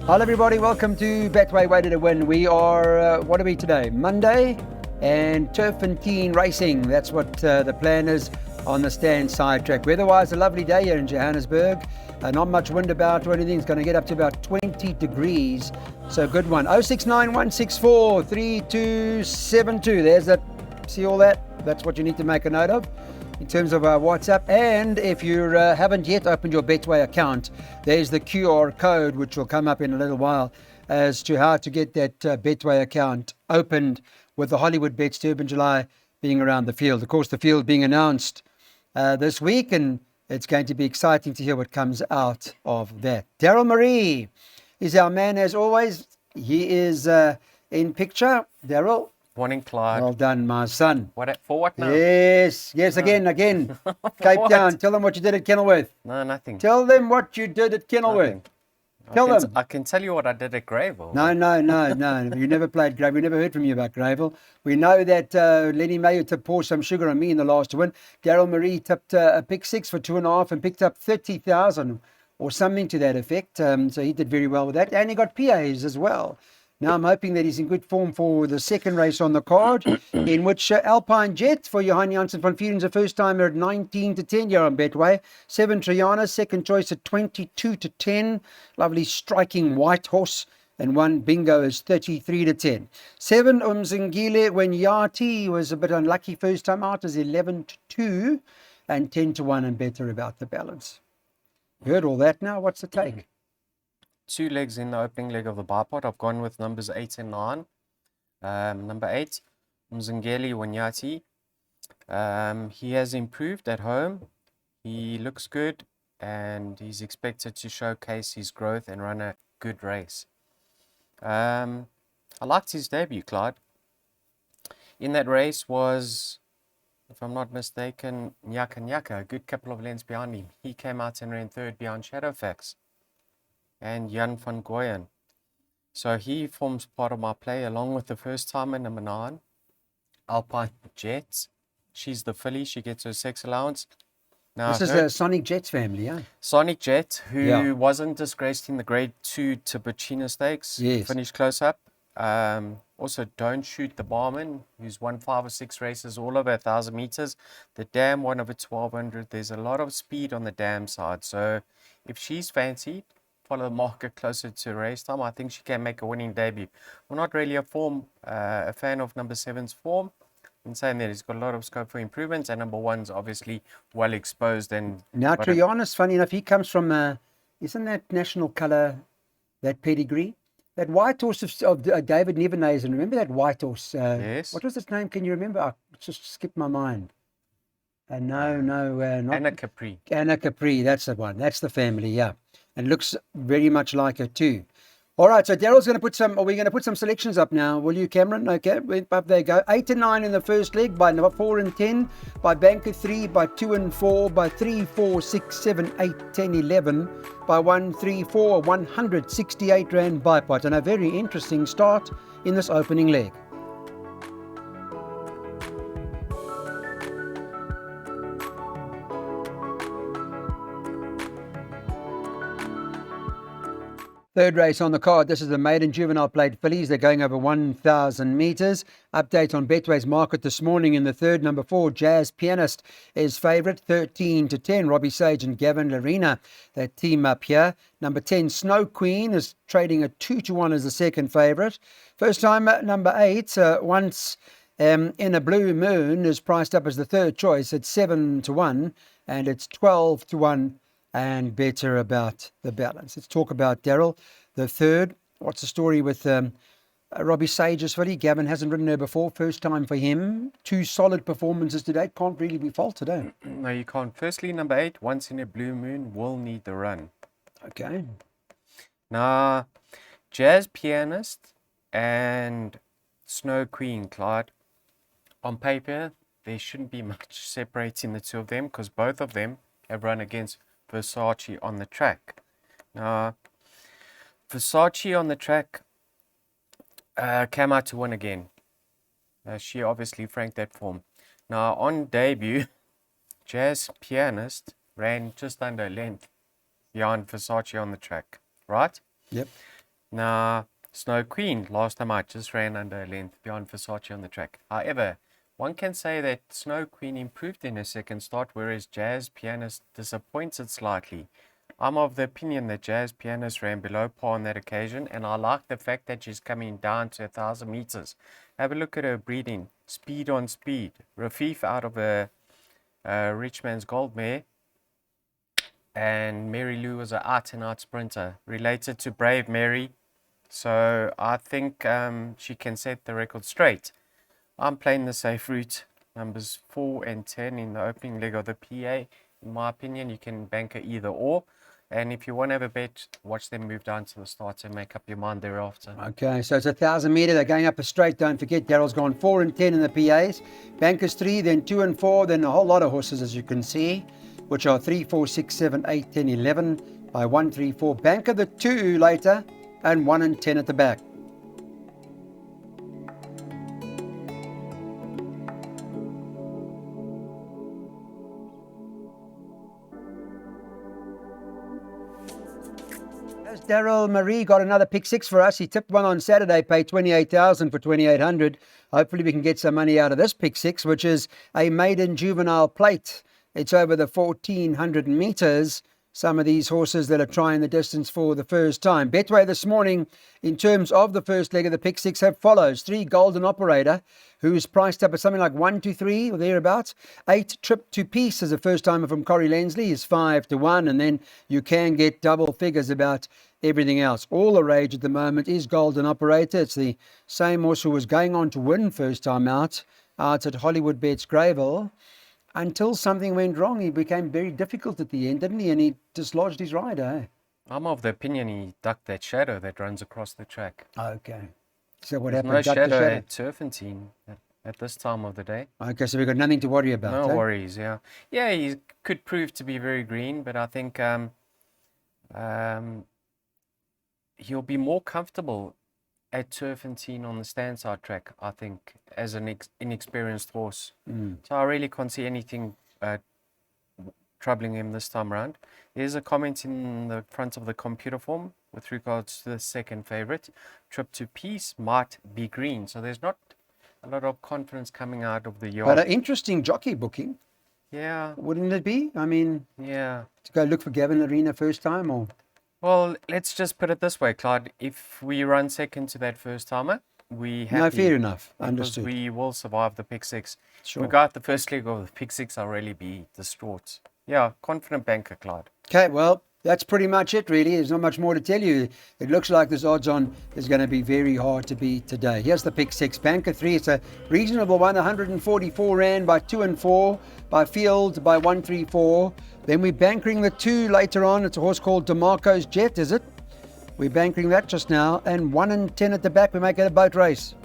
Hello everybody, welcome to Betway Way to Win. We are, what are we today? Monday, and turffontein racing. That's what the plan is on the stand side track. Weather-wise, a lovely day here in Johannesburg. Not much wind about or anything. It's going to get up to about 20 degrees. So good one. 0691643272. There's that. See all that? That's what you need to make a note of in terms of our WhatsApp. And if you haven't yet opened your Betway account, there's the QR code, which will come up in a little while, as to how to get that Betway account opened, with the Hollywood Bets Durban July being around the field. Of course, the field being announced this week, and it's going to be exciting to hear what comes out of that. Daryl Marie is our man as always. He is in picture. Daryl. Morning, Clyde. Well done, my son. For what now? Yes, again. Cape Town. Tell them what you did at Kenilworth. No, nothing. Tell them what you did at Kenilworth. Tell them. I can tell you what I did at Greyville. No. You never played Greyville. We never heard from you about Greyville. We know that Lenny Mayo tipped pour some sugar on me in the last win. Daryl Marie tipped a pick six for 2.5 and picked up 30,000 or something to that effect. So he did very well with that. And he got PAs as well. Now I'm hoping that he's in good form for the second race on the card, in which Alpine Jet for Johan Janssen van Vieren's a first timer at 19-10 here on Betway. 7 Triana, second choice at 22-10. Lovely striking white horse. And 1 Bingo is 33-10. 7 Umzingile when Yati was a bit unlucky first time out is 11-2. And 10-1 and better about the balance. Heard all that now? What's the take? 2 legs in the opening leg of the bipod. I've gone with numbers 8 and 9. Number 8, Mzingeli Wanyati. He has improved at home. He looks good, and he's expected to showcase his growth and run a good race. I liked his debut, Clyde. In that race was, if I'm not mistaken, Nyaka, a good couple of lengths behind him. He came out and ran third behind Shadowfax and Jan van Goyen. So he forms part of my play along with the first timer, number 9, Alpine Jets. She's the filly. She gets her sex allowance. Now, this is the Sonic Jets family, yeah? Sonic Jet, who wasn't disgraced in the Grade 2 Tibuchina Stakes. Yes. Finished close up. Also, Don't Shoot the Barman, who's won 5 or 6 races all over 1,000 meters. The dam won over 1,200. There's a lot of speed on the dam side. So if she's fancied, follow the market closer to race time, I think she can make a winning debut. I'm not really a fan of number 7's form. In saying that, he's got a lot of scope for improvements, and number 1's obviously well exposed. And now, Triana's funny enough, he comes from, isn't that national colour, that pedigree? That white horse of David Nevenazen. Remember that white horse? Yes. What was its name? Can you remember? I just skipped my mind. Not Anna Capri. Anna Capri, that's the one. That's the family, yeah. And looks very much like her too. All right, so Daryl's going to put some, we're going to put some selections up now. Will you, Cameron? Okay, up there you go. 8 and 9 in the first leg, by number 4 and 10, by Banker 3, by 2 and 4, by 3, 4, 6, 7, 8, 10, 11, by 1, 3, 4, 168 Rand bipod. And a very interesting start in this opening leg. Third race on the card. This is the maiden juvenile plate fillies. They're going over 1,000 metres. Update on Betway's market this morning in the third. Number 4, Jazz Pianist is favourite, 13-10. Robbie Sage and Gavin Larena, that team up here. Number 10, Snow Queen, is trading at 2-1 as the second favourite. First time, number 8, Once in a Blue Moon, is priced up as the third choice at 7-1, and it's 12-1. And better about the balance. Let's talk about Daryl, the third. What's the story with Robbie Sage's filly? Gavin hasn't ridden her before. First time for him. 2 solid performances to date. Can't really be faulted, eh? No, you can't. Firstly, number 8, Once in a Blue Moon, will need the run. Okay. Now, Jazz Pianist and Snow Queen, Clyde. On paper, there shouldn't be much separating the two of them, because both of them have run against Versace on the track. Now, Versace on the track came out to win again. She obviously franked that form. Now, on debut, Jazz Pianist ran just under a length behind Versace on the track, right? Yep. Now, Snow Queen, last time out, just ran under a length beyond Versace on the track. However, one can say that Snow Queen improved in her second start, whereas Jazz Pianist disappointed slightly. I'm of the opinion that Jazz Pianist ran below par on that occasion, and I like the fact that she's coming down to 1,000 meters. Have a look at her breeding, speed on speed. Rafif out of a Rich Man's Gold mare, and Mary Lou was an out-and-out sprinter, related to Brave Mary. So I think she can set the record straight. I'm playing the safe route, numbers 4 and 10 in the opening leg of the PA. In my opinion, you can bank it either or. And if you want to have a bet, watch them move down to the start and make up your mind thereafter. Okay, so it's 1,000 metre. They're going up a straight. Don't forget, Daryl's gone 4 and 10 in the PAs. Bankers 3, then 2 and 4, then a whole lot of horses, as you can see, which are 3, 4, 6, 7, 8, 10, 11 by 1, 3, 4. Banker the 2 later, and 1 and 10 at the back. As Daryl Marie got another pick 6 for us. He tipped one on Saturday, paid 28,000 for 2,800. Hopefully we can get some money out of this pick 6, which is a maiden juvenile plate. It's over the 1,400 meters. Some of these horses that are trying the distance for the first time. Betway this morning, in terms of the first leg of the pick 6, have follows. 3, Golden Operator, who's priced up at something like 1 to 3 or thereabouts. 8, Trip to Peace, is a first timer from Corrie Lensley, is 5 to 1. And then you can get double figures about everything else. All the rage at the moment is Golden Operator. It's the same horse who was going on to win first time out at Hollywood Bets Gravel. Until something went wrong, he became very difficult at the end, didn't he? And he dislodged his rider. Eh? I'm of the opinion he ducked that shadow that runs across the track. Okay. So what There's happened? no Ducked the shadow shadow? at Turffontein at this time of the day. Okay, so we've got nothing to worry about. No eh? worries, yeah. Yeah, he could prove to be very green, but I think he'll be more comfortable at Turffontein on the standside track, I think, as an inexperienced horse. So I really can't see anything troubling him this time around. There's a comment in the front of the computer form with regards to the second favorite. Trip to Peace might be green. So there's not a lot of confidence coming out of the yard. But an interesting jockey booking, Yeah, wouldn't it be? I mean, yeah. to go look for Gavin Arena first time, or Well, let's just put it this way, Clyde. If we run second to that first timer, we happy. no, fair enough. Because Understood. we will survive the pick 6. Sure. If we got the first leg of the pick 6, I'll really be distraught. Yeah, confident banker, Clyde. Okay, well, that's pretty much it, really. There's not much more to tell you. It looks like this odds on is going to be very hard to beat today. Here's the pick 6. Banker 3, it's a reasonable one. 144 Rand by 2 and 4, by Field by 134. Then we're bankering the 2 later on. It's a horse called DeMarco's Jet, is it? We're bankering that just now. And 1 and 10 at the back. We make it a boat race.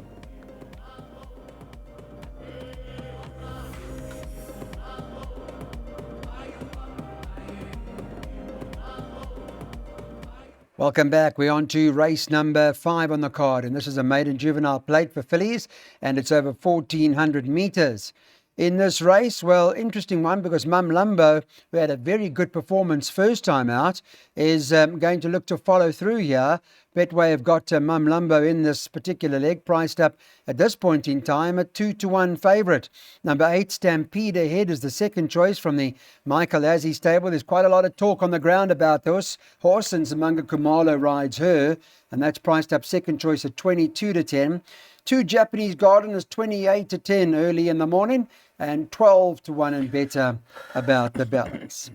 Welcome back. We're on to race number 5 on the card, and this is a maiden juvenile plate for fillies, and it's over 1,400 meters. In this race, well, interesting one, because Mum Lumbo, who had a very good performance first time out, is going to look to follow through here. Betway have got Mum Lumbo in this particular leg, priced up at this point in time a 2 to 1 favourite. Number 8, Stampede Ahead, is the second choice from the Michael Azzi stable. There's quite a lot of talk on the ground about this horse, and Zamanga Kumalo rides her, and that's priced up second choice at 22 to 10. 2 Japanese Garden is 28 to 10 early in the morning, and 12 to 1 and better about the balance.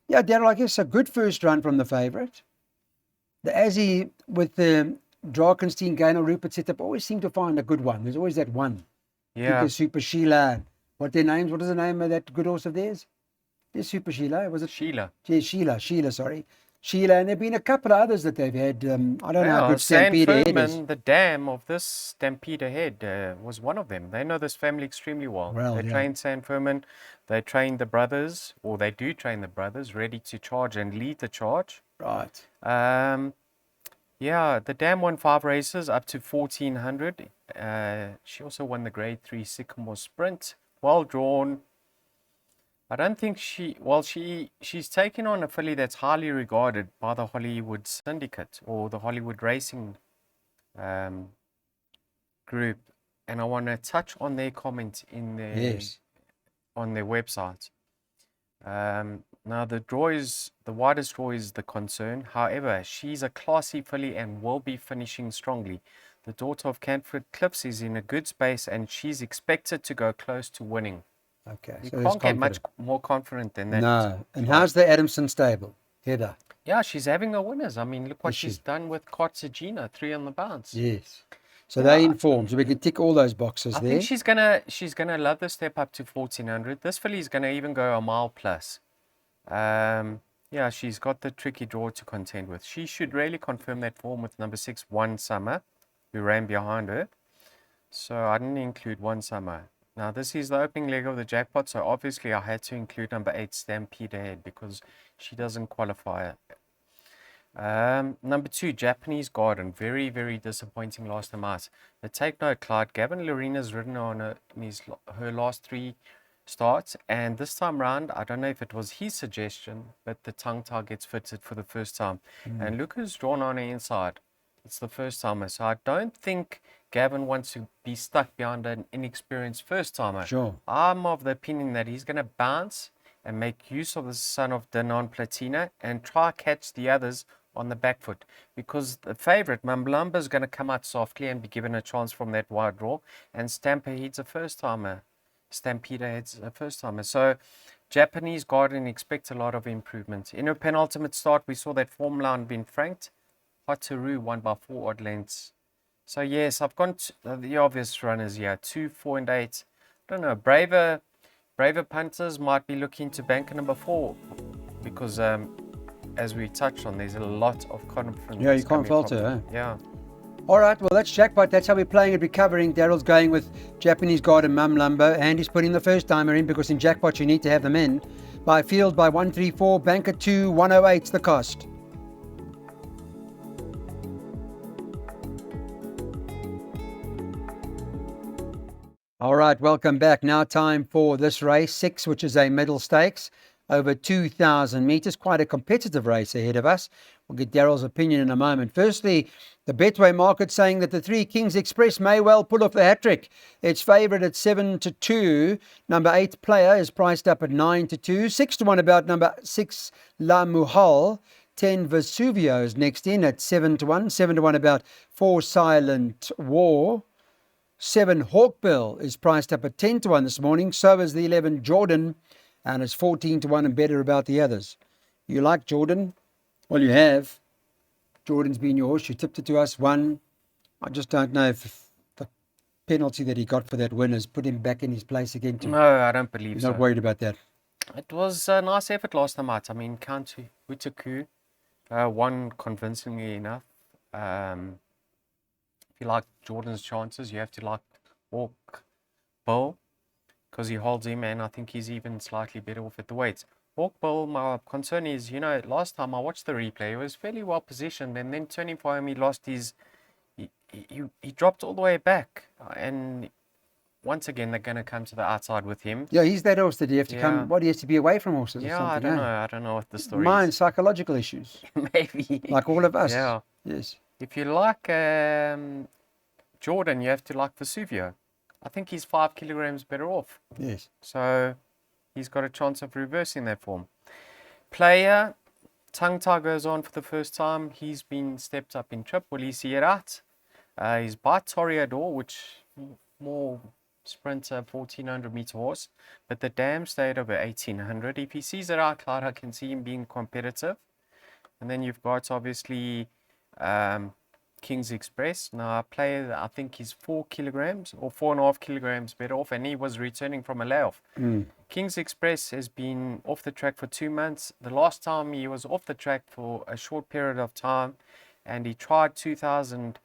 Yeah, Daryl, I guess a good first run from the favourite. The Azzi with the Drakenstein, Gaynor, Rupert setup always seem to find a good one. There's always that one. Yeah. Because Super Sheila, what their names? What is the name of that good horse of theirs? Is Super Sheila? Was it Sheila. Yeah, Sheila, sorry. Sheila, and there have been a couple of others that they've had. I don't know how Yeah, good Stampede Ahead is. Furman, the dam of this Stampede Ahead, was one of them. They know this family extremely well. Well, They yeah. train San Furman. They train the brothers, or they do train the brothers, ready to charge and lead the charge. Right. Yeah, the dam won 5 races up to 1,400. She also won the Grade 3 Sycamore Sprint. Well drawn. I don't think she's taken on a filly that's highly regarded by the Hollywood Syndicate or the Hollywood Racing um, group, and I want to touch on their comment in Yes. on their website. Now the widest draw is the concern. However, she's a classy filly and will be finishing strongly. The daughter of Canford Cliffs is in a good space and she's expected to go close to winning. Okay. You So there's can't get much confidence. more confident than that. No. And Clyde. how's the Adamson stable? Heather. Yeah, she's having her winners. I mean, look what Is she? she's done with Cartagena, 3 on the bounce. Yes. So Yeah, they informed. So we can tick all those boxes I there. think she's gonna love the step up to 1400. This filly's gonna even go a mile plus. Yeah, she's got the tricky draw to contend with. She should really confirm that form with number 6, One Summer, who ran behind her. So I didn't include One Summer. Now this is the opening leg of the jackpot, so obviously I had to include number 8, Stampede Ahead, because she doesn't qualify. Number 2, Japanese Garden. Very, very disappointing last time out. But take note, Clyde, Gavin Lorena's ridden on her last 3 starts, and this time round, I don't know if it was his suggestion, but the tongue tie gets fitted for the first time. And look who's drawn on the inside. It's the first timer. So I don't think Gavin wants to be stuck behind an inexperienced first timer. Sure. I'm of the opinion that he's going to bounce and make use of the son of Danon Platina and try catch the others on the back foot, because the favorite Mamblamba is going to come out softly and be given a chance from that wide draw, and Stampede a first timer. Stampede heads a first timer. So Japanese Garden expect a lot of improvement. In her penultimate start, we saw that form line being franked. Hotaru won by 4 odd lengths. So yes, I've gone the obvious runners here, 2, 4, and 8. I don't know, braver punters might be looking to bank number 4, because as we touched on, there's a lot of confidence. Yeah, you can't falter, eh? Yeah. All right, well, that's jackpot. That's how we're playing it, recovering. Daryl's going with Japanese Garden, Mum Lumber. Andy's putting the first timer in, because in jackpot you need to have them in. By field by 134, banker 2, 108's the cost. All right, welcome back. Now time for this race 6, which is a middle stakes over 2,000 metres. Quite a competitive race ahead of us. We'll get Daryl's opinion in a moment. Firstly, the Betway market saying that the 3 Kings Express may well pull off the hat-trick. It's favourite at 7-2. Number 8 Player is priced up at 9-2. 6-1 about number 6 La Muhal. 10 Vesuvio is next in at 7-1. 7-1 about 4 Silent War. 7 Hawkbill is priced up at 10-1 this morning. So is the 11 Jordan, and it's 14-1 and better about the others. You like Jordan? Well, you have. Jordan's been your horse. You tipped it to us, won. I just don't know if the penalty that he got for that win has put him back in his place again. No, I don't believe You're so. not worried about that? It was a nice effort last time out. I mean, Count Utaku won convincingly enough. If you like Jordan's chances, you have to like Hawk Bull, because he holds him, and I think he's even slightly better off at the weights. Hawk Bull, my concern is, last time I watched the replay, he was fairly well positioned, and then turning for him, he lost his, he dropped all the way back, and once again, they're going to come to the outside with him. Yeah, he's that horse that you have to Yeah. come. What, he has to be away from horses or Yeah, something? I don't eh? know. I don't know what the story Mind is. psychological issues, Maybe. like all of us. Yeah. Yes. If you like Jordan, you have to like Vesuvio. I think he's 5 kilograms better off. Yes. So he's got a chance of reversing that form. Player, tongue tie goes on for the first time. He's been stepped up in trip. Will he see it out? He's by Toreador, which more sprinter, 1400 meter horse. But the dam stayed over 1800. If he sees it out, Clyde, I can see him being competitive. And then you've got obviously King's Express. Now, a player, I think he's 4 kilograms or 4.5 kilograms better off, and he was returning from a layoff. King's Express has been off the track for 2 months. The last time he was off the track for a short period of time, and he tried 2000,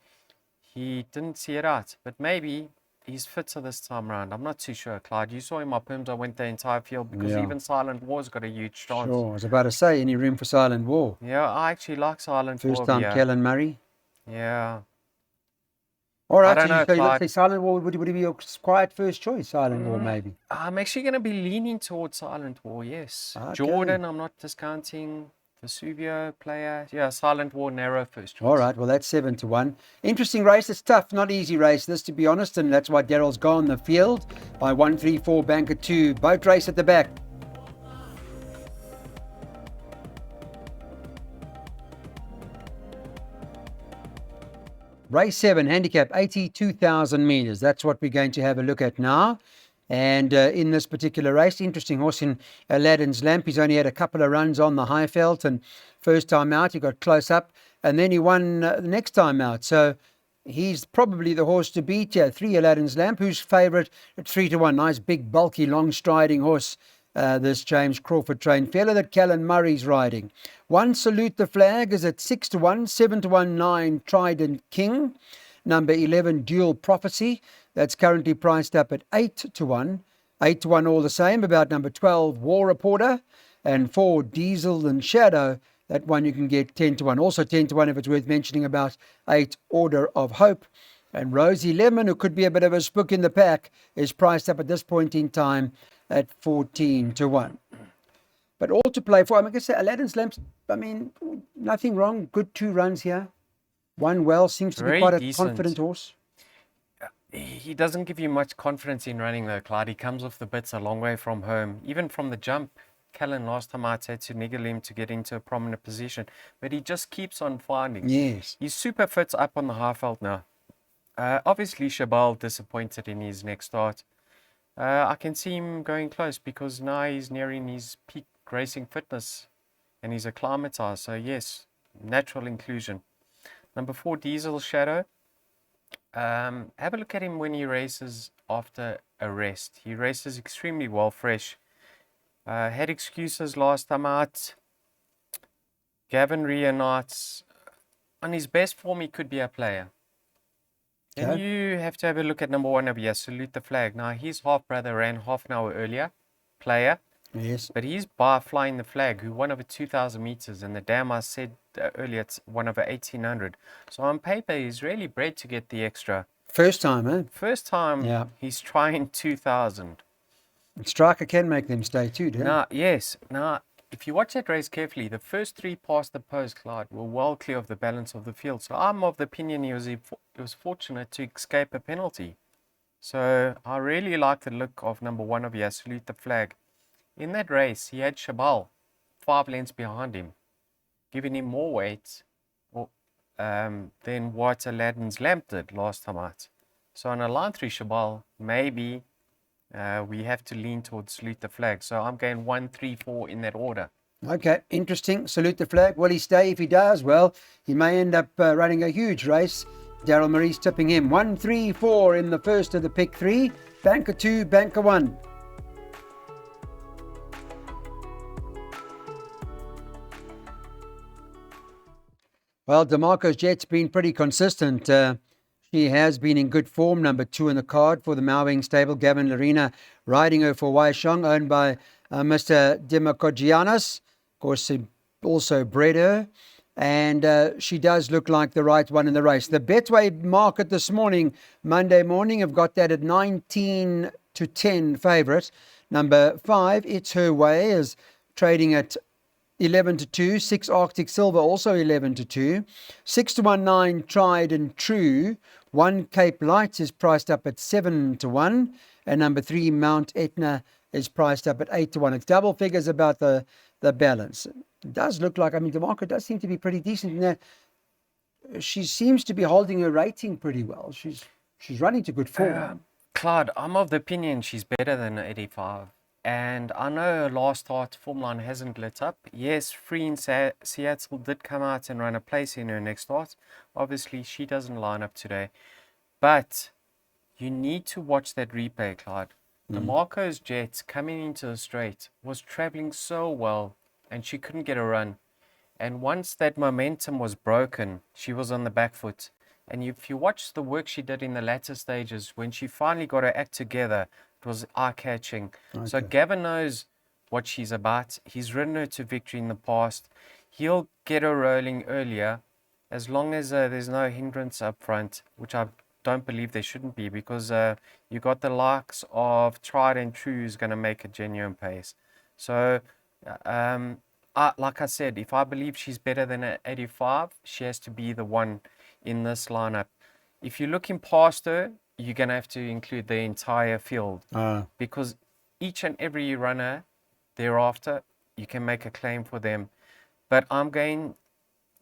he didn't see it out. But maybe he's fitter this time around. I'm not too sure, Clyde. You saw him up I went the entire field, because Yeah. even Silent War's got a huge chance. Sure. I was about to say, any room for Silent War? Yeah, I actually like Silent War. First time yeah. Kellen Murray. Yeah. All I right, don't know, so you let's Clyde. say Silent War would be your quiet first choice, Silent War, maybe. I'm actually going to be leaning towards Silent War, yes. Okay. Jordan, I'm not discounting. Vesuvio player. Yeah, Silent War, narrow first choice. All right, well, that's 7-1. Interesting race. It's tough, not easy race, this, to be honest, and that's why Daryl's gone the field by 134, banker 2. Boat race at the back. Race 7, handicap 82,000 metres. That's what we're going to have a look at now. And in this particular race, interesting horse in Aladdin's Lamp. He's only had a couple of runs on the Highveld, and first time out, he got close up, and then he won the next time out. So he's probably the horse to beat here. 3 Aladdin's Lamp, who's favourite at 3-1. Nice, big, bulky, long striding horse. This James Crawford trained fella that Callan Murray's riding. 1 Salute the Flag is at 6-1, 7-1, 9 Trident King. Number 11 Dual Prophecy, that's currently priced up at 8-1. 8-1 all the same. About number 12 War Reporter, and 4 Diesel and Shadow. That one you can get 10-1. Also 10-1 if it's worth mentioning, about 8 Order of Hope. And Rosie Lemon, who could be a bit of a spook in the pack, is priced up at this point in time at 14-1. But all to play for. I'm going to say Aladdin's Lamps, I mean, nothing wrong. Good 2 runs here. One well, seems to be Very quite a decent. confident horse. He doesn't give you much confidence in running though, Clyde. He comes off the bits a long way from home. Even from the jump, Callan last time I had to niggle him to get into a prominent position. But he just keeps on finding. Yes. He's super fit up on the Highveld now. Obviously, Shabal disappointed in his next start. I can see him going close because now he's nearing his peak racing fitness and he's acclimatized. So yes, natural inclusion. Number 4, Diesel Shadow. Have a look at him when he races after a rest. He races extremely well, fresh. Had excuses last time out. Gavin Reinhardt, on his best form, he could be a player. Then Okay. you have to have a look at number 1 over here, Salute the Flag. Now, his half-brother ran half an hour earlier, player. Yes. But he's by Flying the Flag, who won over 2,000 meters. And the dam, I said earlier, it's won over 1,800. So on paper, he's really bred to get the extra. First time, eh? First time Yeah. he's trying 2,000. Striker can make them stay too, don't Now, yes. Now, if you watch that race carefully, the first 3 past the post, Clyde, were well clear of the balance of the field. So I'm of the opinion he was fortunate to escape a penalty. So I really like the look of number 1 over here, Salute the Flag. In that race, he had Shabal 5 lengths behind him, giving him more weight than what Aladdin's Lamp did last time out. So on a line 3 Shabal, maybe we have to lean towards Salute the Flag. So I'm going 1, 3, 4 in that order. Okay, interesting. Salute the Flag. Will he stay? If he does, well, he may end up running a huge race. Daryl Marie's tipping him 1, 3, 4 in the first of the pick 3. Banker 2, banker 1. Well, DeMarco's Jet's been pretty consistent. She has been in good form. Number 2 in the card for the Mowing stable. Gavin Larina riding her for Waishong, owned by Mr. Demakogianis. Of course, he also bred her. And she does look like the right one in the race. The Betway market this morning, Monday morning, have got that at 19-10 favourite. Number 5, It's Her Way, is trading at 11-2. 6 Arctic Silver also 11-2. 6-1-9 Tried and True. 1 Cape Lights is priced up at 7-1, and number 3 Mount Etna is priced up at 8-1. It's double figures about the balance. It does look like, I mean, the market does seem to be pretty decent in that. She seems to be holding her rating pretty well. She's running to good form. Clyde, I'm of the opinion she's better than 85. And I know her last start form line hasn't lit up. Yes, Free in Seattle did come out and run a place in her next start. Obviously, she doesn't line up today. But you need to watch that replay, Clyde. The Marco's Jets coming into the straight was traveling so well and she couldn't get a run. And once that momentum was broken, she was on the back foot. And if you watch the work she did in the latter stages, when she finally got her act together, it was eye-catching. Okay. So Gavin knows what she's about. He's ridden her to victory in the past. He'll get her rolling earlier, as long as there's no hindrance up front, which I don't believe there shouldn't be, because you got the likes of Tried and True who's going to make a genuine pace. So, like I said, if I believe she's better than an 85, she has to be the one in this lineup. If you're looking past her, you're going to have to include the entire field, because each and every runner thereafter, you can make a claim for them. But I'm going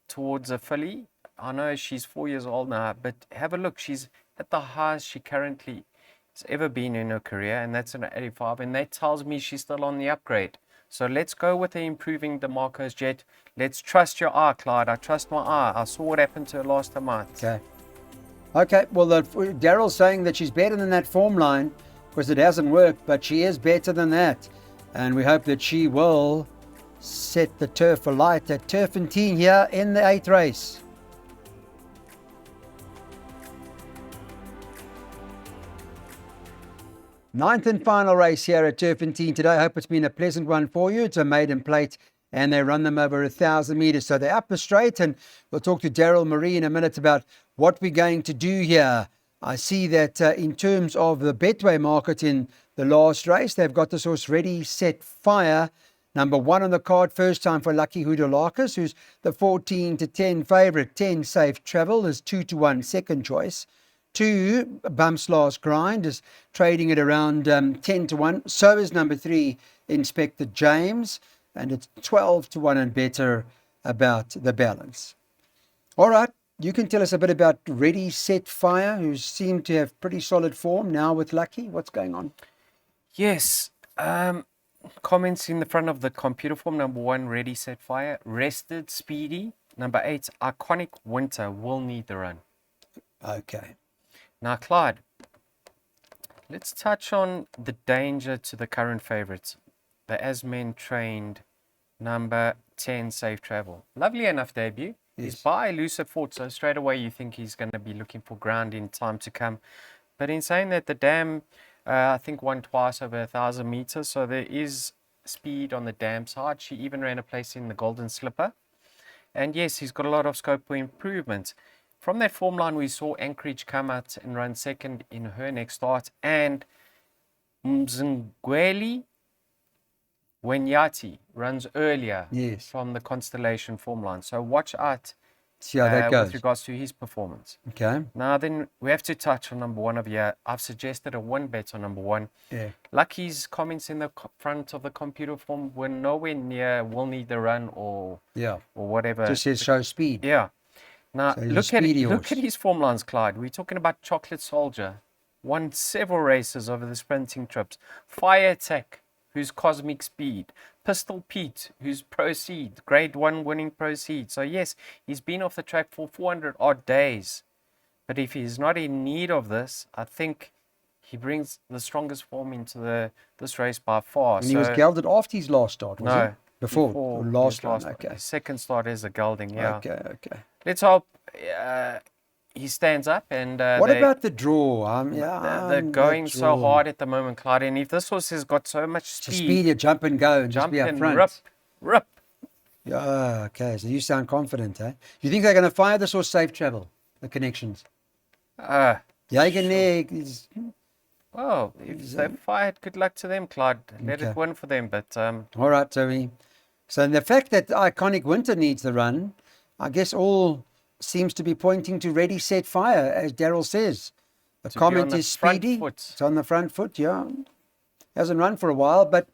towards a filly. I know she's 4 years old now, but have a look. She's at the highest she currently has ever been in her career, and that's an 85, and that tells me she's still on the upgrade. So let's go with the improving the Marco's Jet. Let's trust your eye, Clyde. I trust my eye. I saw what happened to her last time out. Okay, well, Daryl's saying that she's better than that form line because it hasn't worked, but she is better than that. And we hope that she will set the turf alight at Turffontein here in the 8th race. Ninth and final race here at Turffontein today. I hope it's been a pleasant one for you. It's a maiden plate, and they run them over 1,000 meters. So they're up the straight, and we'll talk to Daryl Marie in a minute about what we're going to do here. I see that in terms of the Betway market in the last race, they've got this horse Ready, Set, Fire. Number 1 on the card, first time for Lucky Houdolakis, who's the 14-10 favourite. 10 Safe Travel is 2-1 second choice. 2 Bumps Last Grind is trading at around 10-1. So is number 3 Inspector James, and it's 12-1 and better about the balance. All right, you can tell us a bit about Ready, Set, Fire, who seem to have pretty solid form now with Lucky. What's going on? Yes. Comments in the front of the computer form. Number 1, Ready, Set, Fire. Rested, Speedy. Number 8, Iconic Winter will need the run. Okay. Now, Clyde, let's touch on the danger to the current favourites. The Asmen trained number 10, Safe Travel. Lovely enough debut. Yes. He's by Elusive Fort, so straight away you think he's going to be looking for ground in time to come. But in saying that, the dam, I think, won twice over 1,000 meters, so there is speed on the dam side. She even ran a place in the Golden Slipper. And yes, he's got a lot of scope for improvement. From that form line, we saw Anchorage come out and run second in her next start, and Mzingweli Wenyati runs earlier from the Constellation form line. So watch out See how that goes with regards to his performance. Okay. Now then, we have to touch on number 1 of here. I've suggested a 1 bet on number 1. Yeah. Lucky's comments in the front of the computer form were nowhere near will need the run or whatever. Just says show speed. Yeah. Now, So look at his form lines, Clyde. We're talking about Chocolate Soldier. Won several races over the sprinting trips. Fire Attack, who's Cosmic Speed. Pistol Pete, who's Proceed. Grade 1 winning Proceed. So, yes, he's been off the track for 400 odd days. But if he's not in need of this, I think he brings the strongest form into this race by far. And he was gelded after his last start, was No. he? Before last one, okay. His second start is a gelding, yeah. Okay. Let's hope he stands up. And what about the draw? they're going so hard at the moment, Clyde. And if this horse has got so much speed, you jump and go and just be up front. Rip. Yeah, okay. So you sound confident, eh? You think they're going to fire this horse Safe Travel, the connections? Jagenek. Well, if they fired, good luck to them, Clyde. Let it win for them. But all right, so the fact that Iconic Winter needs the run, I guess all seems to be pointing to Ready, Set, Fire, as Daryl says. The comment is speedy. It's on the front foot, yeah. Hasn't run for a while, but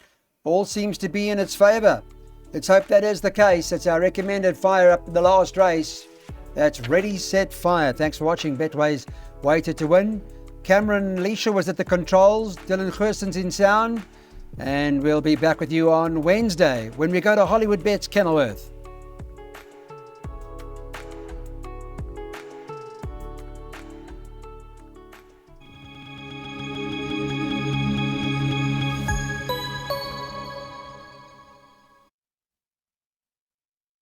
all seems to be in its favour. Let's hope that is the case. It's our recommended fire up in the last race. That's Ready, Set, Fire. Thanks for watching Betway's Weighted to Win. Cameron Leisha was at the controls. Dylan Gerson's in sound. And we'll be back with you on Wednesday when we go to Hollywood Bets Kenilworth.